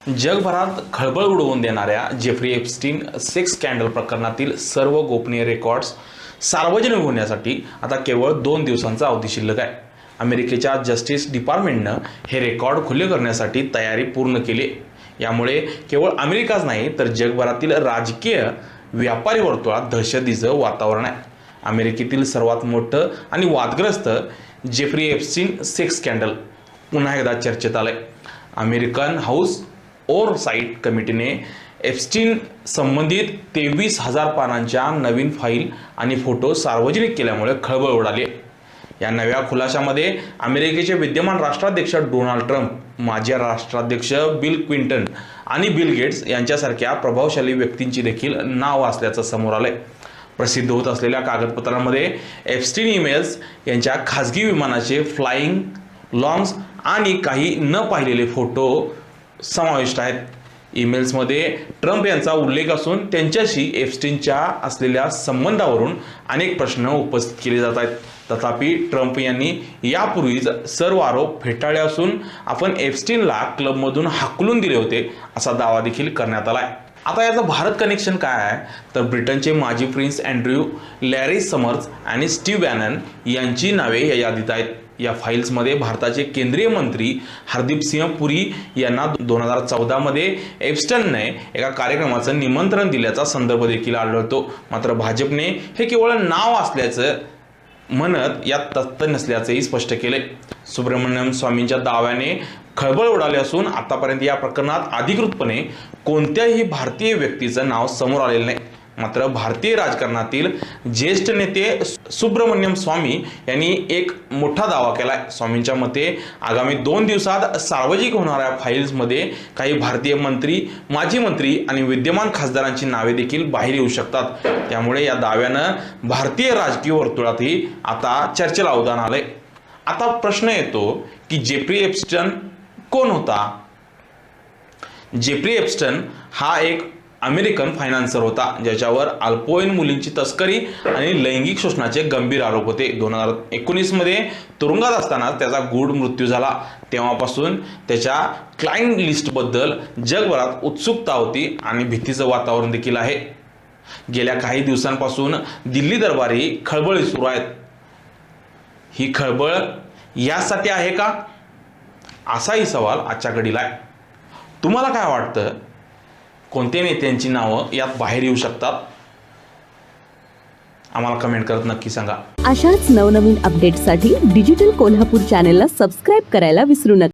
जगभरात खळबळ उडवून देणाऱ्या जेफ्री एप्स्टीन सेक्स स्कॅन्डल प्रकरणातील सर्व गोपनीय रेकॉर्ड्स सार्वजनिक होण्यासाठी आता केवळ 2 दिवसांचा अवधी शिल्लक आहे। अमेरिकेच्या जस्टिस डिपार्टमेंटनं हे रेकॉर्ड खुले करण्यासाठी तयारी पूर्ण केली। यामुळे केवळ अमेरिकाच नाही तर जगभरातील राजकीय व्यापारी वर्तुळात दहशतीचं वातावरण आहे। अमेरिकेतील सर्वात मोठं आणि वादग्रस्त जेफ्री एप्स्टीन सेक्स स्कॅन्डल पुन्हा एकदा चर्चेत आलंय। अमेरिकन हाऊस ओव्हरसाइट कमिटीने एप्स्टीन संबंधित 23,000 पानांच्या नवीन फाईल आणि फोटो सार्वजनिक केल्यामुळे खळबळ उडाली। या नव्या खुलाशामध्ये अमेरिकेचे विद्यमान राष्ट्राध्यक्ष डोनाल्ड ट्रम्प, माजी राष्ट्राध्यक्ष बिल क्लिंटन आणि बिल गेट्स यांच्यासारख्या प्रभावशाली व्यक्तींची देखील नाव असल्याचं समोर आलंय। प्रसिद्ध होत असलेल्या कागदपत्रांमध्ये एप्स्टीन ईमेल्स, यांच्या खासगी विमानाचे फ्लाइंग लॉग्स आणि काही न पाहिलेले फोटो समाविष्ट आहेत। ईमेल्समध्ये ट्रम्प यांचा उल्लेख असून त्यांच्याशी एप्स्टीनच्या असलेल्या संबंधावरून अनेक प्रश्न उपस्थित केले जात आहेत। तथापि ट्रम्प यांनी यापूर्वीच सर्व आरोप फेटाळले असून आपण एप्स्टीनला क्लबमधून हाकलून दिले होते असा दावा देखील करण्यात आला आहे। आता याचं भारत कनेक्शन काय आहे तर ब्रिटनचे माजी प्रिन्स अँड्र्यू, लॅरी समर्स आणि स्टीव्ह बॅनन यांची नावे या यादीत आहेत। या फाईल्समध्ये भारताचे केंद्रीय मंत्री हरदीप सिंह पुरी यांना 2014 मध्ये एप्स्टीनने एका कार्यक्रमाचं निमंत्रण दिल्याचा संदर्भ देखील आढळतो। मात्र भाजपने हे केवळ नाव असल्याचं म्हणत यात तथ्य नसल्याचंही स्पष्ट केले। सुब्रमण्यम स्वामींच्या दाव्याने खळबळ उडाली असून आतापर्यंत या प्रकरणात अधिकृतपणे कोणत्याही भारतीय व्यक्तीचं नाव समोर आलेलं नाही। मात्र भारतीय राजकारणातील ज्येष्ठ नेते सुब्रमण्यम स्वामी यांनी एक मोठा दावा केलाय। स्वामींच्या मते आगामी 2 दिवसात सार्वजनिक होणाऱ्या फाईल्समध्ये काही भारतीय मंत्री, माजी मंत्री आणि विद्यमान खासदारांची नावे देखील बाहेर येऊ शकतात। त्यामुळे या दाव्यानं भारतीय राजकीय वर्तुळातही आता चर्चेला उधाण आलंय। आता प्रश्न येतो की जेफ्री एप्स्टीन कोण होता? जेफ्री एप्स्टीन हा एक अमेरिकन फायनान्सर होता ज्याच्यावर अल्पवयीन मुलींची तस्करी आणि लैंगिक शोषणाचे गंभीर आरोप होते। 2019 मध्ये तुरुंगात असताना त्याचा गूढ मृत्यू झाला। तेव्हापासून त्याच्या क्लायंट लिस्टबद्दल जगभरात उत्सुकता होती आणि भीतीचं वातावरण देखील आहे। गेल्या काही दिवसांपासून दिल्ली दरबारी खळबळी सुरू आहेत। ही खळबळ यासाठी आहे का, असाही सवाल आजच्या घडीला आहे। तुम्हाला काय वाटतं? कोणत्या नेत्यांची नावं यात बाहेर येऊ शकतात? आम्हाला कमेंट करत नक्की सांगा। अशाच नवनवीन अपडेट्ससाठी डिजिटल कोल्हापूर चॅनेलला सबस्क्राईब करायला विसरू नका।